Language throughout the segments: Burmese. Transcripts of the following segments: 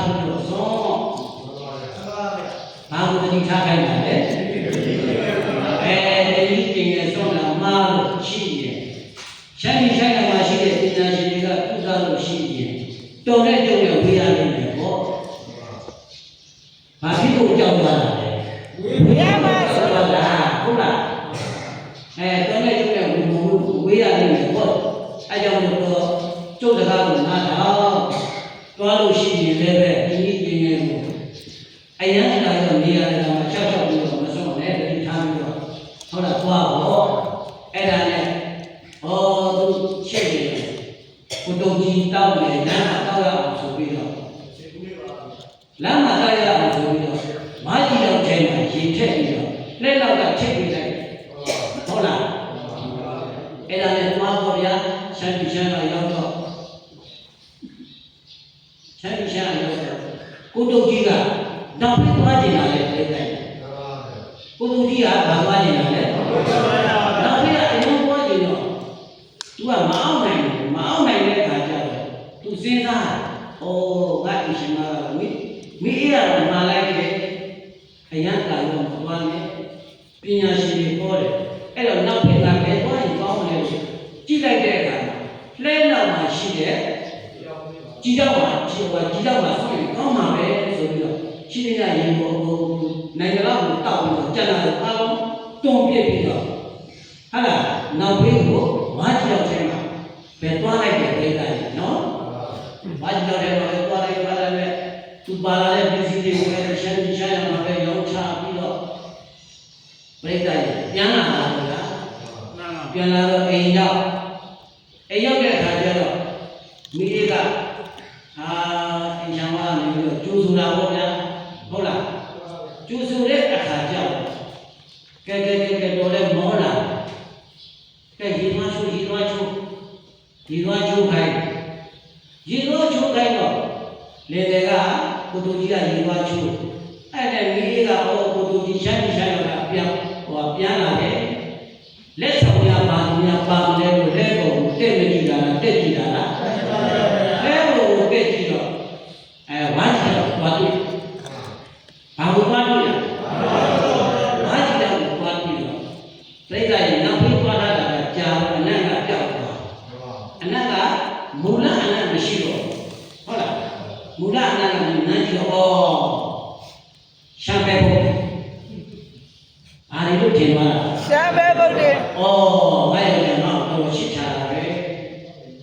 သ လို့သောဘာကိုတိထားခိုင်းတာလဲဒီကျင်ရဲ့ဆုံးတာမှားလို့ရှိရင်ရှိုင်းမှာရှိတဲ့ပညာရှင်တွေကပြုစားလို့ရှိရင်တော်တဲ့ကြုံရဝေးရလိမ့်မယ်ပေါ့ဘာဖြစ်လို့ကြောက်သွားတာလဲဝေးရမှာဆိုတာဟုတ်လားတော်တဲ့ကြုံရဝေးရလိမ့်မယ်ပေါ့အဲကြောင့်တော့ကျုပ်တကားကိုနားတော့သွားလို့ရှိရင်လည်းပဲဒီကျင်ရဲ့ကိုအယံအတားရောနေရာတွေမှာချက်ပြီးတော့မဆုံးနဲ့တတိထားပြီးတော့ဟုတ်လားသွားပေါ့အဲ့ဒါနဲ့သူချက်တယ်ကိုတုံကြီးတောက်တယ်လမ်းမှာတောက်ရအောင်ဆိုပြီးတော့လမ်းမှာတောက်ရအောင်ဆိုပြီးတော့မားကြီးတော့ထဲမှာရေထက်ပြီးတော့လက်လောက်ကချက်ပြီးလိုက်ဟုတ်လားအဲ့ဒါနဲ့သွားပေါ့ဗျာရှမ်းပြည်ရှမ်းတော့ရောက်တော့ရှမ်းပြည်ရှမ်းရောက်တော့ကိုတုံကြီးကနောက်ပြီးသွားကျင်လာတဲ့ပြိတ္တိုင်ကိုတုံကြီးကဘာသွားကျင်လာလဲနောက်ပြီးအရင်သွားကျင်တော့သူကမအောင်နိုင်တဲ့အခါကျတော့သူစဉ်းစားငါအရှင်မမိအေးရတော့မှာလိုက်တယ်အရန်တာရောမသွားနဲ့ပညာရှင်တွေဟောတယ်အဲ့တော့နောက်ပြီးကလည်းသွားရင်ကောင်းတယ်လို့ကြည့်လိုက်တဲ့အခါလဲနောက်မှာရှိတဲ့ကြည်တော့မှာဆိုရင်ကောင်းမှာပဲဆိုပြီးတော့ရှိတဲ့ရင်ကိုနိုင်ငံတော်ကိုတောက်ပြီးတော့ကျန်လာတော့အားလုံးတွန်းပြစ်ပြီးတော့ဟာလားနောက်ဘေးကိုဝါကြောက်ထဲမှာပဲသွားလိုက်တယ်ပြိတ္တိုင်နော်ဝါကြောက်ထဲမှာပဲသွားလိုက်မယ်သူပါလာတဲ့ပစ္စည်းတွေကိုလည်းရှမ်းရမှာပဲရောင်းချပြီးတော့ပြိတ္တိုင်ပြန်လာတာဟုတ်လားပြန်လာတော့အိမ်ရောက်တဲ့အခါကျတော့မိလေးကအင်ချမ်းကနေပြီးတော့ကျိုးဆိုတာပေါ့ဗျာဟုတ်လားကျိုးဆိုတဲ့အခါကျတော့ကဲတော်လဲမောလာကဲရေသွန်းချိုးခိုင်းတော့လေတွေကကိုတူကြီးကရေသွန်းချိုးအဲ့တဲ့မိလေးကကိုတူကြီးရှမ်းရတာပြန်လာတယ်လက်ဆောင်ရပါညာပါမလဲလို့လက်ကိုတက်မကြည့်တာတက်ကြည့်တာလားလက်ကိုတက်ကြည့်တော့ဝါကြီးတော့သွားတွေ့ဘာလို့သွားတွေ့လဲဝါကြီးတော့သွားတွေ့တော့ပြိတ္တိုင်နောက်ပြီးသွားတာကကြာအနတ်ကပြောက်သွားအနတ်ကမူလအနတ်မရှိတော့ဟုတ်လားမူလအနတ်ကနန်းကြီးတော့ရှမ်းပဲဖို့အားရလို့ထင်ပါလားရှမ်းပဲဖို့တယ်ငါရဲ့တော့ရှင်းချတာပဲ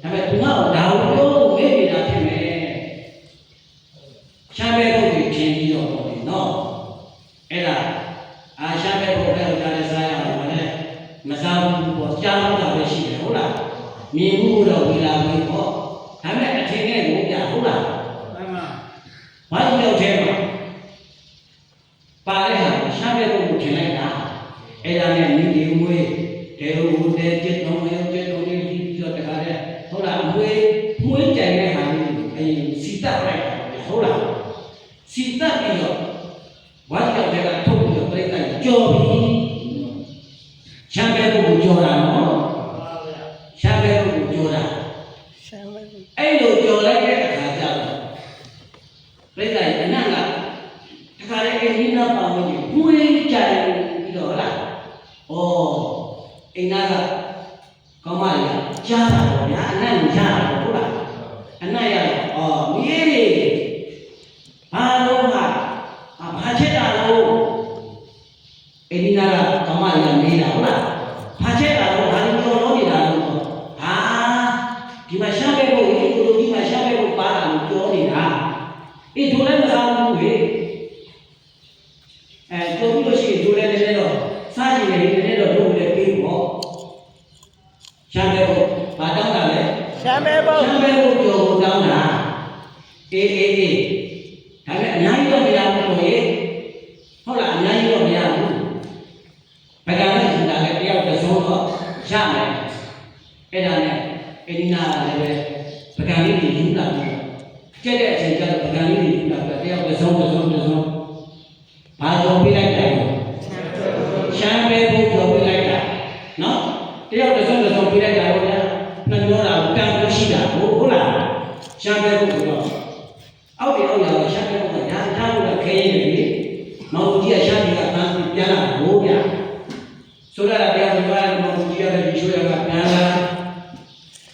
ဒါပေမဲ့သူကဒါကိုမေ့နေတာဖြစ်မယ်ရှမ်းပဲဖို့ကိုထင်ပြီးတော့နော်အဲ့ဒါရှမ်းပဲဖို့ပဲကြားလဲစားရအောင်မလဲမစားဘူးပေါ့ကြားလို့တာပဲရှိတယ်ဟုတ်လားမြင်မှုတော့ဝီလာပဲပေါ့ဒါပေမဲ့အထင်နဲ့ကိုပြဟုတ်လားမှန်ပါဘာလို့ထဲမှာပါလဲဟာရှမ်းပဲဖို့ကိုထင်လိုက်တာအဲ့ဒါနဲ့မိဒီမွေးတေဟိုတေจิตတော်လေးပြီးတော့တခါတည်းဟုတ်လားမွေးကြိုင်တဲ့ဟာလေးစီတက်လိုက်ဟုတ်လားစီတက်ပြီးတော့ဝါကြောက်တဲ့ကထုတ်ပြီးတော့ပြိတ္တိုင်ကြော်ပြီးရှမ်းပဲကိုကြော်တာနော်ရှမ်းပဲကိုကြော်တာအဲ့လိုကြော်လိုက်တဲ့အခါကျတော့ပြိတ္တိုင်အနတ်ကတခါတည်းအင်းနာပါဝင်မွေးကြိုင်ပြီးတော့ဟုတ်လားအိမ်သားကကောင်းမလေးကြားတာပေါ့ဗျာအနတ်ကြားတာဟုတ်လားအနတ်ရတော့မီးလေးဘာလို့ဟာဘာချက်တာလို့အိမ်သားကကောင်းမလေးမေးတာဟုတ်လားဘာချက်တာလို့ဘာလို့ကြော်လို့နေတာလို့ဒီမှာရှားပဲဖို့ဒီလိုဒီမှာရှားပဲဖို့ပါတာလို့ပြောနေတာဒိုလည်းမစားဘူးလေကြော်ပြီးလို့ရှိရင်ဒိုလည်းလည်းတော့စားကြည့်နေတယ်တော့တို့လည်းပြီးပေါ့ရှမ်းပဲဖို့ဘာတောင်းတာလဲရှမ်းပဲဖို့ကြော်တောင်းတာအေးဒါပေမဲ့အများကြီးတော့မရဘူးလို့ရေဟုတ်လားအများကြီးတော့မရဘူးဗကံနဲ့ဆိုတာလည်းတယောက်တစ်စုံတော့ရမယ်အဲ့ဒါနဲ့အင်းနာလည်းပဲဗကံလေးတွေယူလာပြီးကျက်တဲ့အချိန်ကျတော့ဗကံလေးတွေယူလာပြီးတယောက်တစ်စုံဘာကြော်ပေးလိုက်တယ်ရှမ်းပဲဖို့ကြော်ပေးလိုက်တာနော်တယောက်တစ်စုံပေးလိုက်တာဟုတ်လားနှမျောတာကံရှိတာဟုတ်လားရှမ်းပဲဖို့တော့ အောက်တွေအောက်ရောက်ရှာပဲဘုရားထားလို့ခဲရင်လေမောင်ကြီးကရှာပြီးကတန်းပြန်လာလို့ဗျာဆိုတော့တရားတော်ကမောင်ကြီးရတဲ့ဒီချိုးရကပြန်လာ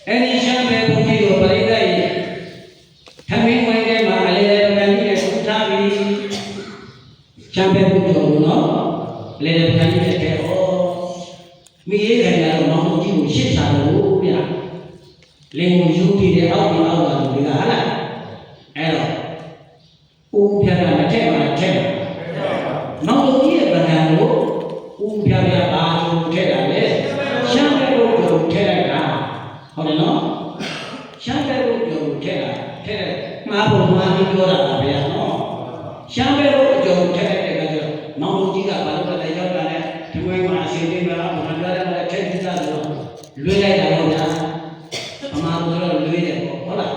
အဲ့ဒီရှာပဲဘုရားကိုပရိသတ်ရဲ့ထမင်းဝိုင်းထဲမှာအလေလေကန်ကြီးနဲ့ထူထားပြီးရှာပဲဘုရားကိုနော်လေလေကန်ကြီးနဲ့တဲ့ဩမိရေးခံရတော့မောင်ကြီးကိုရှစ်ချလို့ဗျာလင်ကိုယူတည်တဲ့အောက်ဒီအောက်လာလို့ဒီကဟာလားအဲ့တော့ဦးပြတာမထက်ပါထက်ပါမောင်ကြီးရဲ့ဗဒံကိုဦးပြပြပါလို့ထက်တာလေရှမ်းပဲလို့ပြောထက်လိုက်တာဟုတ်တယ်နော်ရှမ်းပဲလို့ပြောထက်တာထက်တယ်မှားဖို့မှားပြီးပြောတာပါဗျာနော်ရှမ်းပဲလို့ပြောထက်လိုက်တဲ့ကကျတော့မောင်ကြီးကဘာလို့လဲရောက်တာလဲဒီဝိုင်းမှာအစီအစဉ်ကဘာလို့ပြောတယ်လဲထက်ပြီးသားဆိုလွေးလိုက်တာရောဗျာအမှားလို့တော့လွေးတယ်ပေါ့ဟုတ်လား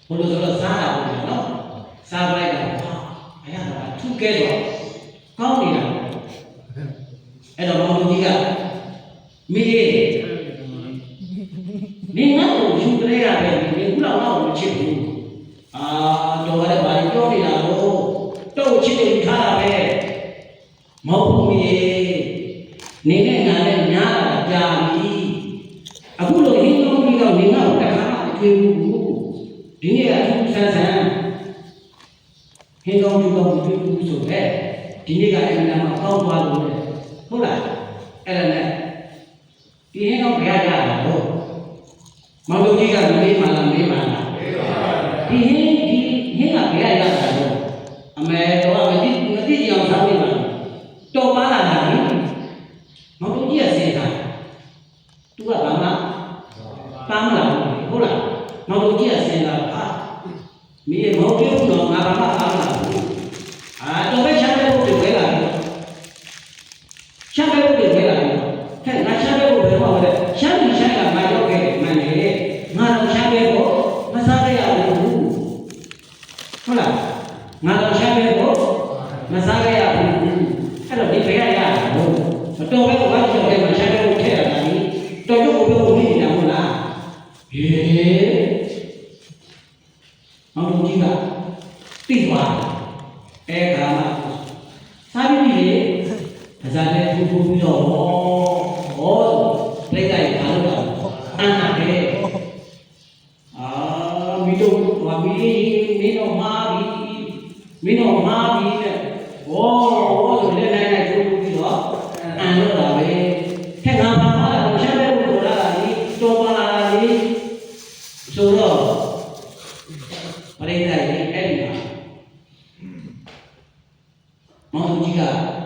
ဘုလို့ဆိုတော့စားတာပေါ့နော်စားပလိုက်တာအရာကသူ့ကဲတော့ကောင်းနေတာအဲ့တော့မောင်ကြီးကမိရေးနေငါ့ကိုယူကြရပဲဒီခုလောက်တော့မချစ်ဘူးအာတော်ရတဲ့ဘာပြောနေတာလို့တော့ချစ်တယ်ထားတာပဲမဟုတ်ဘူးမိနေနဲ့ငါနဲ့ညားတာကြာပြီအခုလိုဟင်းကောင်းပြီးတော့နေငါ့ကိုတခါမှမတွေ့ဘူးဒီနေ့ကသူဆန်းဆန်းဟင်းကောင်းပြီးတော့မတွေ့ဘူးဆိုတော့ဒီနေ့ကအဲ့ဒီမှာပေါက်သွားလို့ဟုတ်လားအဲ့ဒါနဲ့ဒီဟင်းကောင်းဘယ်ရရတာလို့မောင်တို့ကြီးကမေးမှလားမေးမှလားဒီဟင်းကဘယ်ရရတာလို့အမေတော့မသိကြအောင်စားနေပါတော်ပါလာတာလေမောင်တို့ကြီးကစဉ်းစားသူကဘာမှပါမလားဟုတ်လားမောင်တို့ကြီးကစဉ်းစားဟာမင်းမောင်ပြောတော့ငါဘာမှပါမလားတော်ပဲချမ်းတဲ့ဘုရားဝဲလာတယ်ချမ်းတဲ့ဘုရားဝဲလာတယ်ဟဲ့ငါချမ်းတဲ့ဘုရားဘယ်မှာလဲချမ်းပြီးချမ်းကငါရောက်ခဲ့မှန်တယ်ငါတော့ချမ်းတဲ့ဘုမစားရဘူးဟုတ်လားငါတော့ချမ်းတဲ့ဘုမစားရဘူးအဲ့တော့ဒီဘယ်ရရဘူးမတော်ပဲဘာကြောင့်လဲမချမ်းတဲ့ဘုထည့်ရတာလေတော်ရုပ်ကိုပြောနေနေတာဟုတ်လားဟေးမောင်ကြီးကတိသွားအဲ့ဒါမှစားပြီးလေအစားနဲ့ဖူးပြီးတော့ဟောပြိတ္တိုင်ဘာလို့လဲအန်နာတယ်အာမီတို့ဘာမီတော့မှားပြီတဲ့ဟောဆိုလည်းနိုင်ဖူးပြီးတော့အန်လို့လာပဲထက်ငါဘာမှတော့ရှာတဲ့ဘုရားလာလေတော်ပါလာလေဆိုတော့ပြိတ္တိုင်အဲ့ဒီမှာမောင်ကြီးက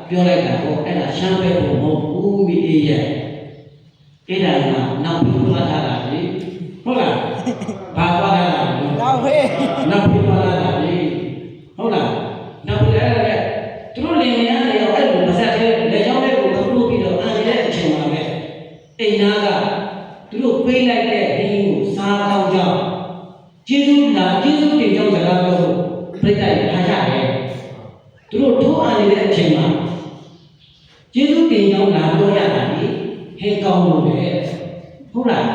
ပြောလိုက်တာပေါ့အဲ့ဒါရှမ်းပဲဖို့မဟုတ်ဘူးမိအေးရဲ့အဲ့ဒါကနောက်ပြီးသွားတာလေဟုတ်လားဘာသွားတာလဲနောက်ဖေးနောက်ပြီးသွားတာလေဟုတ်လားနောက်ပြီးအဲ့ဒါသူတို့လင်မယားတွေရောအဲ့လိုမဆက်သေးလက်ကြောင်းလေးကိုသူတို့ပြီးတော့အန်တဲ့အချိန်မှာပဲအိမ်သားကသူတို့ပေးလိုက်တဲ့ဟင်းကိုစားတော့ကြောင်းကျေးဇူးတင်ကြောင်းစကားပြောလို့ပြိတ္တိုင်ထားကြတယ်သူတို့ထိုးအားနေတဲ့အချိန်မှာကျေးဇူးတင်ကြောင်းလာပြောရတာလေဟဲကောင်းလို့ပဲဟုတ်လား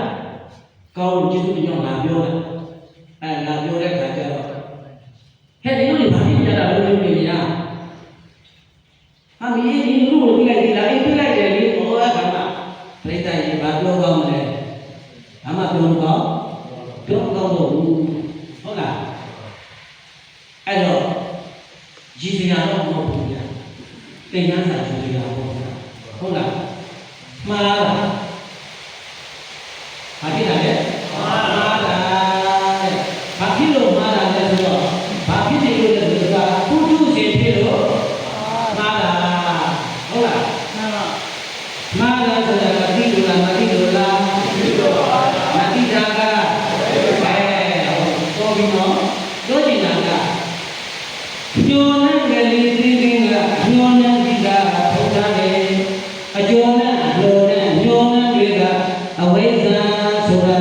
ကောင်းကျေးဇူးတင်ကြောင်းလာပြောတာလာပြောတဲ့ခါကျတော့ဟဲ့ဒီလိုဘာဖြစ်ကြတာလဲလို့ပြောနေတာမင်းဒီလူကိုပြလိုက်ဒီလားအေးပြလိုက်တယ်လေဟောအဲ့ဒါမှပြိတ္တိုင်ဘာပြောကောင်းမလဲဘာမှပြောကောင်းတော့ဘူးဟုတ်လားအဲ့တော့ရည်စရာတော့မဟုတ်ဘူးဗျာသင်္ကန်းစာရည်စရာပေါ့ဗျာဟုတ်လားမှားလားဘာဖြစ်တာလဲမှားလားဘာဖြစ်လို့မှားတာလဲဆိုတော့ဘာဖြစ်နေလို့လဲဆိုတော့ပုထုဇဉ်ဖြစ်လို့မှားတာဟုတ်လားမှားလားဆိုတာကသိလို့လားမသိလို့လားသိလို့ပါမသိတာကတော်ပြီနော်ပြောချင်တာကညောနဲ့ကလေးသိသိကညောနဲ့ဒီကထုတ်ထားတယ်အကျော်နဲ့အလိုနဲ့ညောနဲ့တွေကအဝိဇ္ဇာဆိုတာ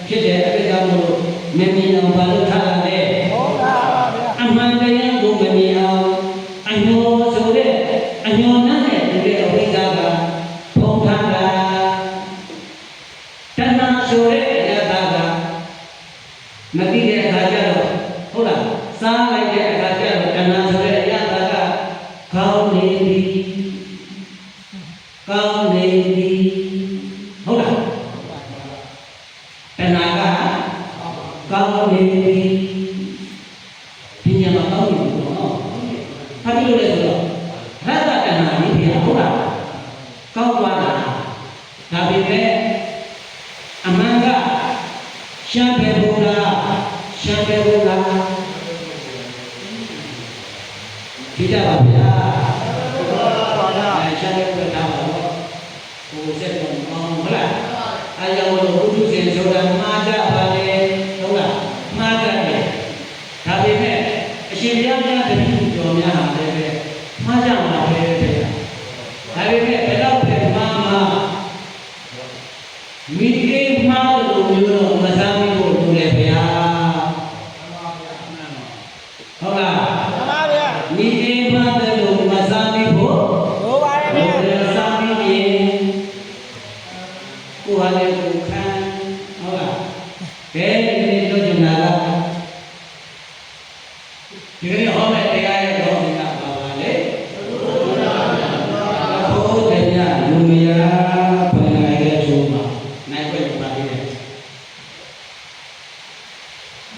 ဖြစ်တဲ့အတွက်ကြောင့်မို့မမြင်အောင်ဘာလို့ထားရလဲဟုတ်ပါပါဗျာအမှန်တရားကိုမမြင်အောင်အညောဆိုတဲ့အညောနဲ့တူတဲ့အဝိဇ္ဇာကဖုံးထားတာတဏှာဆိုတဲ့အရာကမသိတဲ့အခါကျတော့ဟုတ်လား စားလိုက်တဲ့အခါကျတော့တဏှာဆိုတဲ့အရာကကောင်းနေပြီကောင်းနေပြီဟုတ်လားတဏှာကကောင်းနေပြီပညာမကောင်းဘူးနော်ဘာဖြစ်လို့လဲဆိုတော့ရတ္တတဏှာကြီးပြဟုတ်လားကောင်းသွားတာဒါပေမဲ့အမှန်ကရှမ်းပဲဘုရားရှမ်းပဲဘုရားဒီကြပါဗျာရှမ်းပဲဘုရားပါတော့ဟိုစက်တော့ဟုတ်လားအဲကြောင့်လို့ဘုသူရှင်ဆိုတာမှားကြပါလေဟုတ်လားမှားကြတယ်ဒါပေမဲ့အရှင်ဘုရားများတပည့်တော်များဟာလည်းပဲမှားကြမှာပဲဗျာဒါပေမဲ့ဘယ်တော့ပဲမှားမိကိမှားလို့မျိုးတော့မစားမိဖို့လိုတယ်ဗျာဟုတ်လားမှန်ပါဗျာမိကိမှားတယ်လို့မစားမိဖို့လိုပါတယ်ဗျာစားမိရင်ကိုယ်ဟာလည်းကိုယ်ခံဟုတ်လားဘယ်ဒီနေ့တို့ကျင်လာလားဒီနေ့ဟောမယ့်တရားရဲ့တော့ဒီကပါပါလေဘုရားလူမယားဖန်ရရဲ့ဆိုမှာနိုင်ွက်ပါသေးတယ်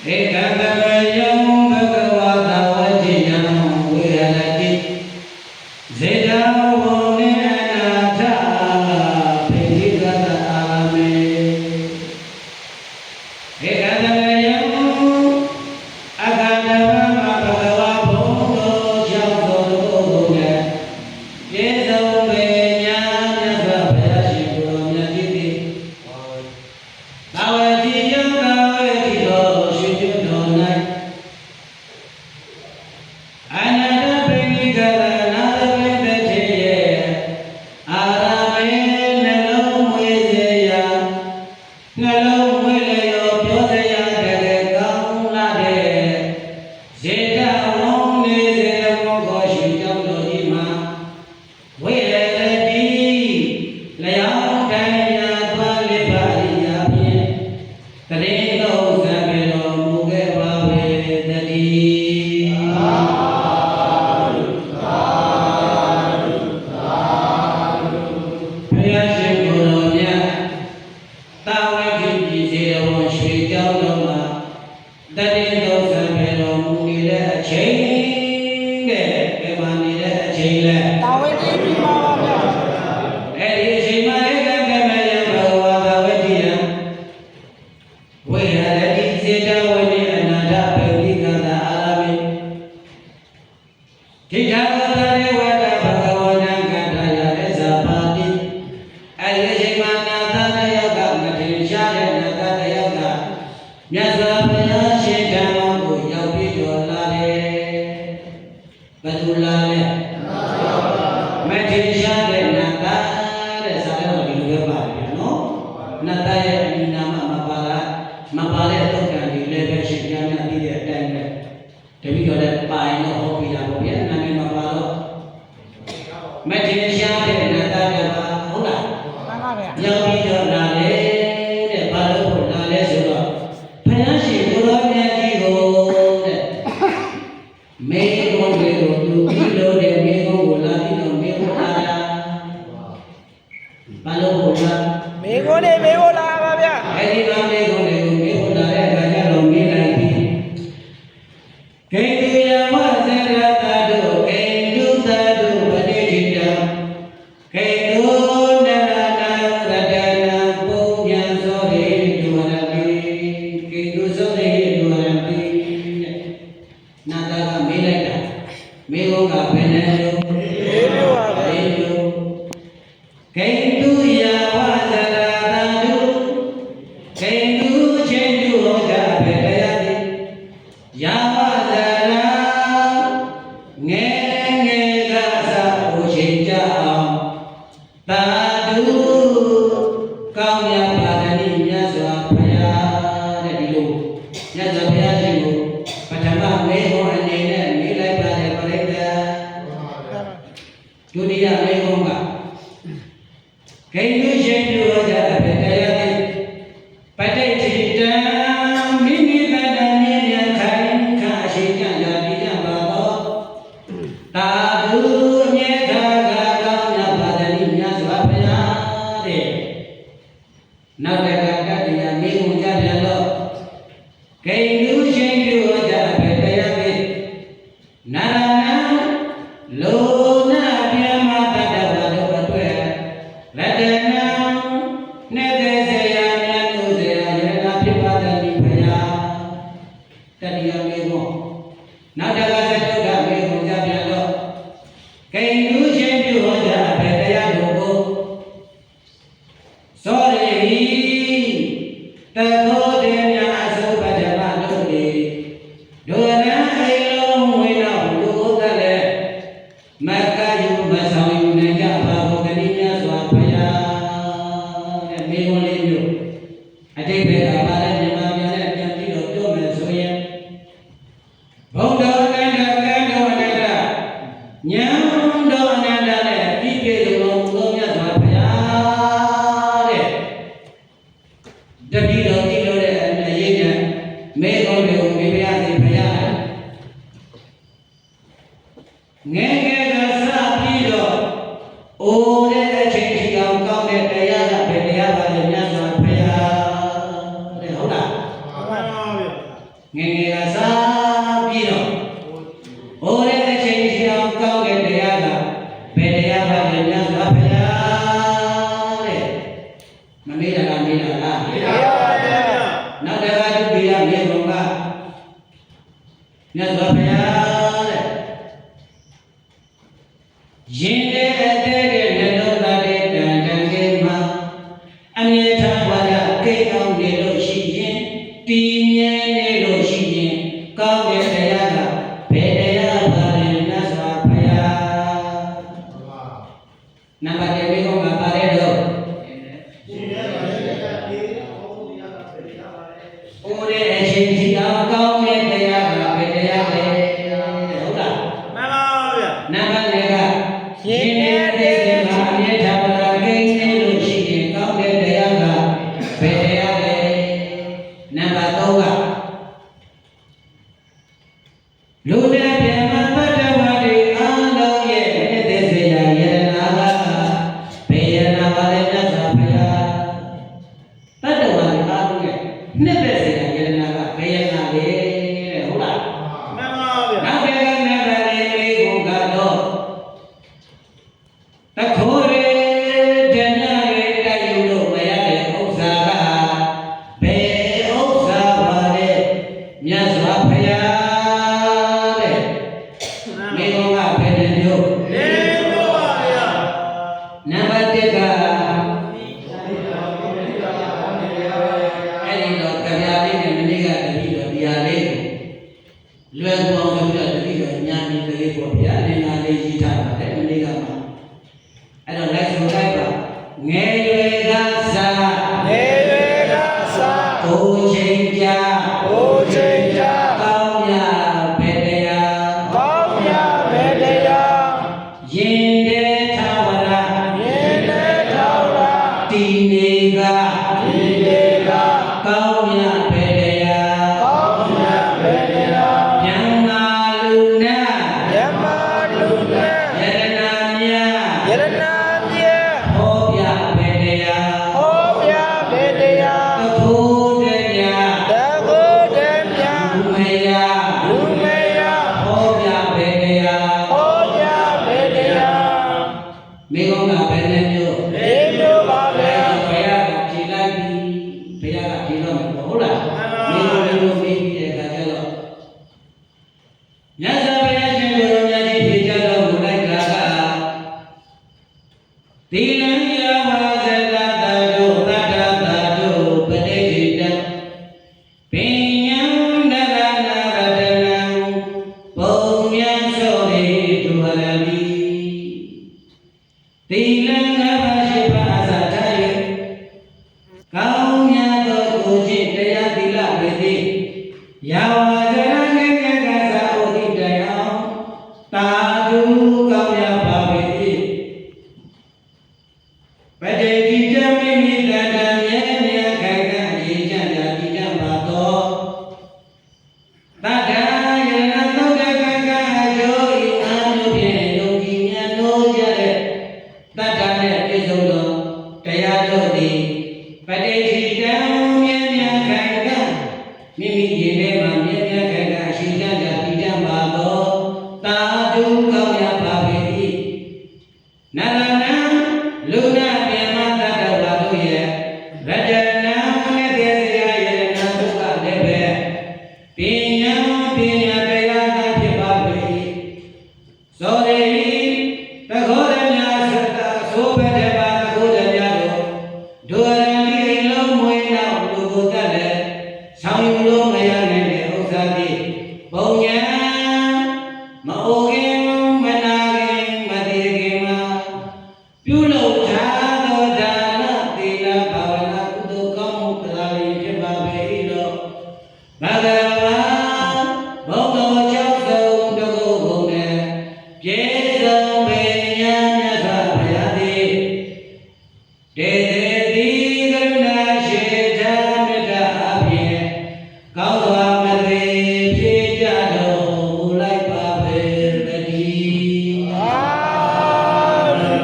ဧကံတမယံဘဂဝတာဝတိယံဝေရတိဇေတဝောနေနာထပိဋိကတအာမေဧကံတမယံအကန္တမဘဂဝဘုံတော်ကြောင့်တော်တော်နဲ့ပြေဆုံးပေညာမြတ်စွာဘုရားရှင်ကိုယ်တော်မြတ်ကြီးသည်သာဝတိယံသာဝတိတော်ရှင်ကျွတ်တော်၌အနန္တပိဋိကရနာသပိတ္တိရဲ့အာရမေနှလုံးမွေးစေရာနှလုံးမွေးလျော်ပြောစရာတဲ့ကောင်းလာတဲ့ဇေတဝံနေစေမောခောရှင်ကြောင့်တော်ကြီးမှာဝေရတိလျောင်းတိုင်းရာသွားလိပါရိယာဖြင့်တရေတော်ဇံပေတော်မူခဲ့ပါပေတည်းဘုရားရှင်ကိုယ်တော်မြတ်တာဝတိပြည်စေတော်ရွှေကြောင်းတော်မှာတရေတော်ဇံပေတော်မူနေတဲ့အချိန်တဲ့ဘယ်မှာနေတဲ့အချိန်လဲတာဝန်ကြီးပြီးပါပါဗျာအဲ့ဒီအချိန်မှာဧကံကမယံဘဂဝတာဝတိယံဝေရတိစေတဝေနိအနန္တပိဋိကတာအာရမေထိဋ္ဌာဝတရေဝတဘဂဝတံကတ္တယအဇာပါတိအဲ့ဒီအချိန်မှာနာသတယောက်ကမထင်ရှားတဲ့နာသတယောက်ကမြတ်စွာဘုရားရှင်ဓမ္မကိုရောက်ပြီးတော်လာတယ်ဘယ်သူလာလဲမထင်ရှားတဲ့နာသတဲ့ဇာတ်တော်ဒီလိုပဲပါတယ်နော်နာသရဲ့အမိနာမမပါလားမပါတဲ့တုတ်တန်ဒီလည်းပဲရှင်ပြန်ပြန်သိတဲ့အတိုင်းပဲတပည့်တော်လည်းပါရင်တော့ဟောပြတာပေါ့ဗျာနာမည်မပါတော့မထင်ရှားတဲ့နာသတဲ့ပါဟုတ်လားမှန်ပါဗျာရောက်ပြီးတော့လာလေတဲ့ဘာလို့လာလဲဆိုတော့ဘုရားရှင်ကိုယ်တော်မြတ်ကြီးကိုတဲ့မေကုန်းတွေကိုသူပြီးလို့တဲ့မေကုန်းကိုလာပြီးတော့မေကုန်းလာတာဘာလို့လာမေကိုနေမေကိုလာပါဗျာအဲ့ဒီမှာမေကုန်းတွေကိုမေကုန်းလာတဲ့အခါကျတော့မေးလိုက်ပြီးဂိတုယဝဇရတတုဂိတုတတုပတိတိတံဂိတုနရနာရတနာပုညံသောရိဒုရတိဂိတုသောရိဒုရတိနာတာကမေးလိုက်တာမေကုန်းကဘယ်နဲ့လို့မေမျိုးပါဗျာဂိတုယဝဇရတတုဂိတုချင်းတုဟောကြဘယ်တရားသည်ယဝဇရငယ်ငယ်ကစားဖို့ချိန်ကြအောင်တာတုကောင်းမြတ်ပါဒဏိမြတ်စွာဘုရားတဲ့ဒီလိုမြတ်စွာဘုရားရှင်ကိုပထမမေကုန်းအနေနဲ့မေးလိုက်ပါတယ်ပြိတ္တာဒုတိယမေကုန်းကဂိတုရှင်ပြုဟောကြဘယ်တရားသည်ပဋိဋ္ဌိတံမိမိတတ္တမြင်မြန်ခိုင်ခါအရှိန်ကြ လူချင်းပြုဟောကြားပဲတရားပဲနာနာလောနာပြမတတ္တဝါတို့အတွက်လက်တနာနေတဲ့စေရမြတ်တို့စေရရနာဖြစ်ပါသည်ဘုရားတတိယမေဖို့နောက်တစ်ခါဆက်တုဒ္ဓမေဖို့ကြပြန်တော့ဂိန်လူချင်းပြုဟောကြားပဲတရားတို့ကိုစောရီတသောတေမြာအစုပ္ပဒမတို့ဒီဒုရဏအိလုံးဝိနောက်လူသလည်းမကယူမဆောင်ယူနိုင်ကြပါဘုဂတိမြတ်စွာဘုရားတဲ့မိဘလေးမျိုးအတိတ်ကပါလဲမြန်မာပြည်နဲ့ပြန်ပြီးတော့ပြောမယ်ဆိုရင်ဘုဒ္ဓအနန္တကံတော်အနန္တဉာဏ်တော်အနန္တနဲ့ပြည့်ပြည့်စုံသောမြတ်စွာဘုရားတဲ့တတိတော်ဒီလိုတဲ့အရေးနဲ့မေတော်တွေကိုမေပြရစီဘုရားငယ်ငယ်ကစပြီးတော့အိုးတဲ့အချိန်ကြီးအောင်ကောင်းတဲ့တရားကဘယ်တရားပါလဲမြတ်စွာဘုရားတဲ့ဟုတ်လားမှန်ပါဗျာငယ်ငယ်ကစပြီးတော့အိုးတဲ့အချိန်ကြီးအောင်ကောင်းတဲ့တရားကဘယ်တရားပါလဲမြတ်စွာဘုရားတဲ့မမေးတာလားမေးတာလားမေးတာပါဗျာနောက်တစ်ခါသူပြရမေးကုန်ကမြတ်စွာဘုရားတဲ့ရင်တဲ့အတဲ့တဲ့နှလုံးသားတဲ့တန်တန်ကဲမှာအမြဲတမ်းပါရကိတ်အောင်နေလို့ရှိရင်တည်မြဲနေလို့ရှိရင်ကောင်းတဲ့တရားကဘယ်တရားပါလဲမြတ်စွာဘုရားနံပါတ်1မိကုံးကပါတယ်တော့အိုးတဲ့အချိန်ကြီးအောင်ကောင်းတဲ့တရားကဘယ်တရားလဲဟုတ်လားမှန်ပါဗျာနံပါတ်2ကရှင်နေတဲ့မှာအမြဲတမ်းပါရကိန်းနေလို့ရှိရင်ကောင်းတဲ့တရားကဘယ်တရားလဲနံပါတ်3ကလူနဲ့ပြမပတ္တဝါတွေအားလုံးရဲ့နေတဲ့စေရာယရနာကဘယ်ယရနာပါလဲမြတ်စွာဘုရားတတ္တဝါတွေအားလုံးရဲ့နှစ်သက်စေရာယရနာကဘယ်ယရနာလဲတဲ့ဟုတ်လားမှန်ပါဗျာနောက်တစ်ခါနံပါတ်4လေးကိုကတော့တခိုးရေဓမြရေတိုက်ယူလို့မရတဲ့ဥစ္စာကဘယ်ဥစ္စာပါလဲမြတ်စွာဘုရားတဲ့မိဘကဘယ်နှမျိုးလေးမျိုးပါဗျာနံပါတ်1ကအဲ့ဒီတော့ကြပြလေးနဲ့မနေ့ကတတိတော်တရားလေးကိုလွယ်ကူအောင်ပြောပြတတိတော်ညာမီလေးပေါ့ဗျာလင်္ကာလေးရေးထားပါတယ်မနေ့ကမှာအဲ့တော့လိုက်ဆိုလိုက်ပါငယ်ရွယ်ကစားငယ်ရွယ်ကစား ကိုချိန်ကြကိုချိန်ကြကောင်းမြဘယ်တရား ကောင်းမြဘယ်တရား ရင်တဲ့သာဝရရင်တဲ့ထာဝရတီနေကဒီလေကကောင်းမြဘယ်တရား ကောင်းမြဘယ်တရား ဉာဏ်နာလူနာယမလူနဲ့ ယရနာမြတ်ယရနာမြတ် ဟောပြဘယ်တရား ဟောပြဘယ်တရား တခိုးတဲ့မြတ် တကုတဲ့မြတ် လူမယ လူမေယ ဟောပြဘယ်တရား ဟောပြဘယ်တရား မိကုံးကဘယ်နှမျိုး လေးမျိုးပါဗျာ ဘုရားကဖြေလိုက်ပြီဘုရားကဖြေတော့မယ်ဟုတ်လားမိကုံးမျိုးမေးပြီးတဲ့အခါကျတော့မြတ်စွာဘုရားရှင်ကိုယ်တော်မြတ်ကြီးဖြေကြတော့ဘုလိုက်ကသီလံယဝါဇကတာတုတတ္တတာတုပဋိဋိတံပညာနရနာရတနံပုံမြတ်သောရိတုဟရမိသီလံငါးပါးရှိပါအစာထား၍ကောင်းမြတ်သောကိုခြင်းတရားသီလပေသည်ယဝါဇရငေကကသာဩတိတယံတာတုကောင်းမြတ်ပါပေသည်ပဋိတိတမိမိတတံမြဲမြဲခိုင်ခံ့အေးချမ်းရာတည်တံ့ပါသောတတ္တယရဏသုတ်တကံကအကျိုးဤအာမျိုးဖြင့်ယုံကြည်မြတ်လို့ရတဲ့တတ္တနဲ့ပြည့်စုံသောတရားတို့သည်ပဋိတိတံမြဲမြဲခိုင်ခံ့မိမိရင်ထဲ မှာမြဲမြဲခိုင်ခံအရှိတတ်ကြတည်တတ်ပါသောတာဓုကောင်းရပါပေ၏နရဏံလူနာပြမတတ္တဝါတို့ရဲ့ရတနာမနတေစရာယရဏဒုက္ခလည်းပဲပညာတရားသာဖြစ်ပါပေ၏သောရေတခောရမြတ်သတ္တသောဘဒေပါတခောရမြတ်တို့ဒုရဏိလုံးမွေနောက်လူကိုတတ်လည်းဆောင်ယူလို့မရနိုင်တဲ့ဥစ္စာသည်ပုံညာမအိုခင်မနာခင်မတည်ခင်မှာပြုလုပ်ထားသောဒါနသီလဘာဝနာကုသိုလ်ကောင်းမှုပဒါလေးဖြစ်ပါပေ၏လို့ဘဂဝါဘုဒ္ဓကျောင်းဆုံးတကုဘုံနဲ့ပြေဆုံးပေညာမြတ်စွာဘုရားသည်တေတေတိကရုဏာရှိတာမေတ္တာအပြင်ကောင်းစွာမသွေဖြစ်ကြတော်မူလိုက်ပါပေတည်း သာဓု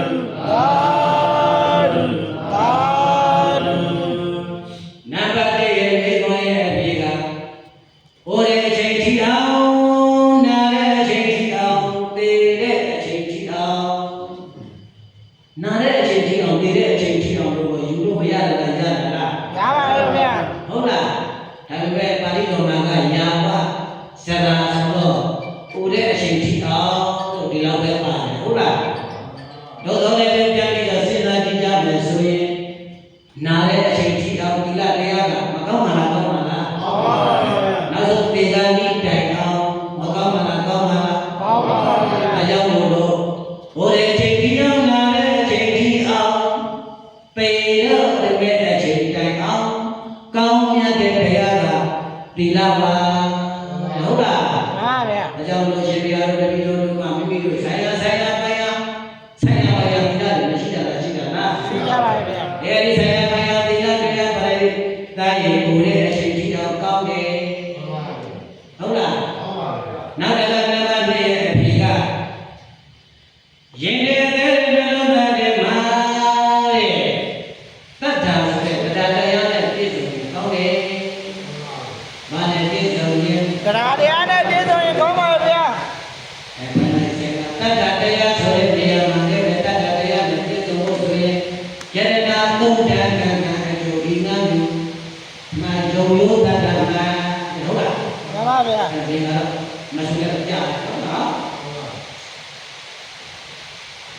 သာဓု နံပါတ်1ရဲ့မိဘရဲ့အပြေကအိုတဲ့အချိန်ထိအောင်နာတဲ့အချိန်ထိအောင်သေတဲ့အချိန်ထိအောင်နာတဲ့အချိန်ထိအောင်သေတဲ့အချိန်ထိအောင်လို့ယူလို့မရတာလားရတာလား ရပါရဲ့ဗျာ ဟုတ်လားဒါပေမဲ့ပါဠိတော်မှာကယာဝဇရာဆိုတော့အိုတဲ့အချိန်ထိအောင်လို့ဒီလောက်ပဲပါတယ်ဟုတ်လားတော့တော့လည်းပြန်ပြီးတော့စဉ်းစားကြည့်ကြမယ်ဆိုရင်နာတဲ့အချိန်ထိအောင်ဒီလတရားကမကောင်းမှလားကောင်းမှလား ကောင်းပါဗျာ နောက်ဆုံးပေဂာနိတိုင်အောင်မကောင်းမှလားကောင်းမှလား ကောင်းပါဗျာ အကြောင်းလို့ဘိုးရဲ့ချိန်ဒီအောင်နာတဲ့အချိန်ဒီအောင်ပေတော့တကယ်အချိန်တိုင်အောင်ကောင်းမြတ်တဲ့ဘုရားကသီလပါဟုတ်လား ဟာဗျာ အကြောင်းလို့ရှင်ဘုရားတို့တပည့်တော်တို့ကမိမိတို့ဆိုင်ရာပိုင်းရာသီလတွေမရှိတာလားရှိတာလား သိကြပါရဲ့ဗျာ အဲဒီဆိုင်ရာပိုင်းရာသီလတရားပါလေတာရေကိုယ်ရဲ့အချိန်ဒီအောင်ကောင်းတယ်ဟုတ်လားနောက်တစ်ခါနံပါတ်2ရဲ့အဖြေကရင်တဲ့နှလုံးသားထဲမှာတဲ့တတ္ထာဆိုတဲ့တရားတရားနဲ့ပြည့်စုံရင်ကောင်းတယ်။ဘာနဲ့ပြည့်စုံရင် တရားတရားနဲ့ပြည့်စုံရင်ကောင်းပါဗျာ ဘာနဲ့ဆင်ကတတ္ထာတရားဆိုတဲ့နေရာမှာလည်းတတ္ထာတရားနဲ့ပြည့်စုံဖို့ဆိုရင်ယရဏသုံးတန်ကံအကျိုးဒီငါမျိုးမာယုံယုတတ္တမှာဟုတ်လား ရပါဗျာ အဲဒီကတော့မဆုရကြဟုတ်လား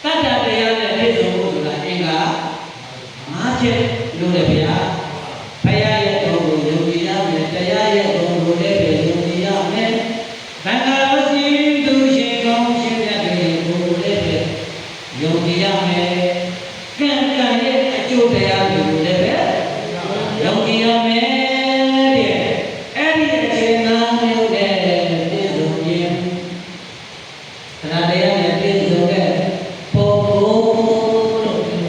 တတ္ထာတရားနဲ့ပြည့်စုံဖို့ဆိုတာအင်္ဂါ၅ချက်လို့လည်းဗျာဘုရားရဲ့တော်ကိုယုံကြည်ရမယ်တရားရဲ့တော်ကိုလည်းပဲယုံကြည်ရမယ်သံဃာတော်ရှင်သူရှင်ကောင်းရှင်မြတ်တွေကိုလည်းပဲယုံကြည်ရမယ်ကံရဲ့အကျိုးတရားတွေကိုလည်းပဲယုံကြည်ရမယ်တဲ့အဲ့ဒီအချိန်သားမျိုးနဲ့ပြည့်စုံရင်တရားတရားနဲ့ပြည့်စုံတဲ့ပုဂ္ဂိုလ်လို့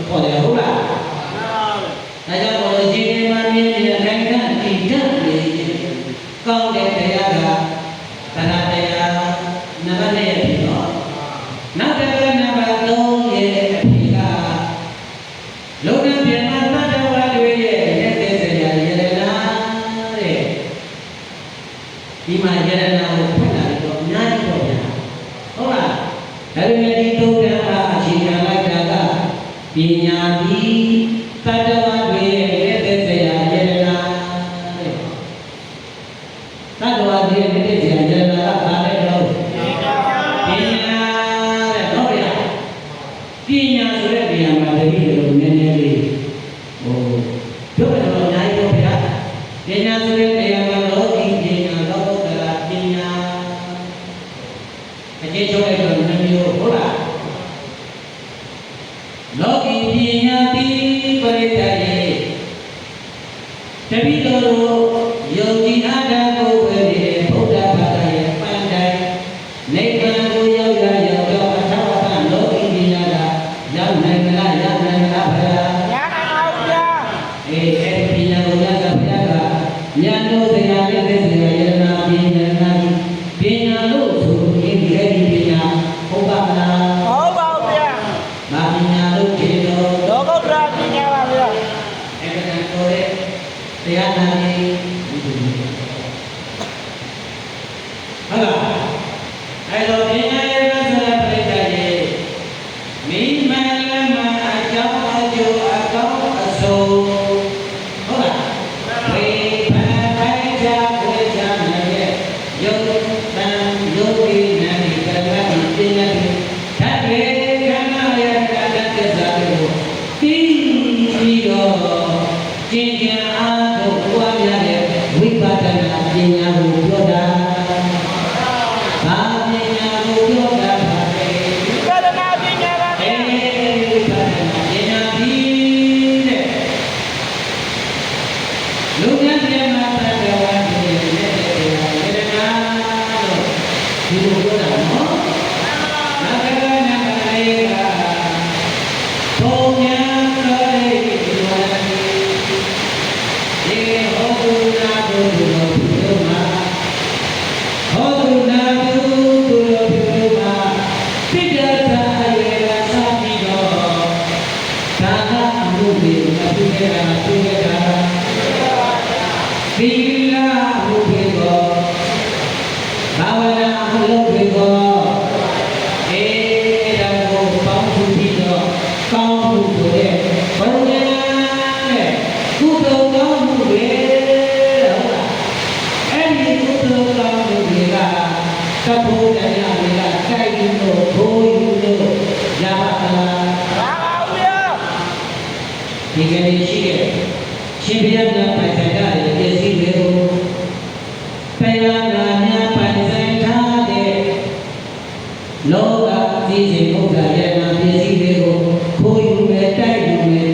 ခေါ်တယ်ဟုတ်လား ဒါကြောင့်ဘုရားရှင်ဒီမှာမြင်တဲ့ခိုင်ခံ့တည်တတ်နေကောင်းတဲ့တရားကတရားတရားနံပါတ်1ရဲ့ပြီနော်နောက်တစ်ခါနံပါတ်3ရဲ့အဖြစ်ကလုံတဲ့ပြင်မှာတတ္တဝါတွေရဲ့လက်သေးစရာယရနာတဲ့ဒီမှာယရနာကိုဖွင့်လာတော့အများကြီးတော့ဗျာဟုတ်လားဒါပေမဲ့ဒီသုံးခါအခြေခံလိုက်တာကပညာသည်တတ္တဝါတွေရဲ့လက်သေးစရာယရနာတဲ့တတ္တဝါတွေရဲ့လက်သေးစရာယရနာကဘာလဲတော့ပညာတဲ့ဟုတ်ဗျာပညာဆိုတဲ့နေရာမှာတတိယလို့နည်းနည်းလေးပြောရတော့အများကြီးတော့ဗျာပညာဆိုတဲ့နေရာမှာလောကီပညာလောကုတ္တရာပညာအကျဉ်းချုပ်လိုက်တော့နှမျိုးဟုတ်လားလောကီပညာတိပရိသတ်ရေတပိတော်ယုံကြည်အားထားကိုပဲဘုရားဘာသာရဲ့ ဟုတ်လားအဲ့တော့ပညာရေးကဆိုတဲ့ပြိတ္တရဲ့မိမလမအကြောင်းအကျိုးအကောင်းအဆုံးဟုတ်လားဝိပန်ပိုင်ချဝိချနိုင်ရဲ့ယုတ်တံယုတ်ဒီနာဒီကရမတိပညာတိဓာတ်တွေခန္ဓာရဲ့တတ္တသစ္စာတွေကိုသိပြီးတော့ကျင့်ကြံအားထုတ်ပွားများတဲ့ဝိပဿနာပညာကိုပြောတာဘာပညာကိုပြောတာပါလဲ ဝိပဿနာပညာပါဗျာ ဝိပဿနာပညာပြီးတဲ့လူများပြန်မှာတတ်တော်ဝင်နေတဲ့တရားဝေဒနာလို့ဒီလိုပြောတာနော်နဂရနဂရေကဘုံညာတော်လေးဒီဝရတိဒီဟောတုနာတုလို့ပြောမှာဟောတုနာတုလို့ပြောမှာပိဋကသာရေကသာပြီးတော့ဒါကအမှုတွေမပြုခဲ့တာပြုခဲ့တာသီလမှုတွေကောဘာဝနာမှုတွေကောအေးဒါကိုပေါင်းစုပြီးတော့ကောင်းမှုဆိုတဲ့ဘုရားနဲ့ကုသိုလ်ကောင်းမှုတွေဟုတ်လားအဲ့ဒီကုသိုလ်ကောင်းမှုတွေကသဘောတရားတွေကတိုက်ယူလို့ဘိုးယူလို့ရပါသလား ပါပါဗျာ ဒီကနေ့ရှိတဲ့ရှင်ဘုရားများပိုင်ဆိုင်ထားတဲ့ပစ္စည်းတွေကိုဘုရားများပိုင်ဆိုင်ထားတဲ့လောကသီးစိမ်ဘုရားရ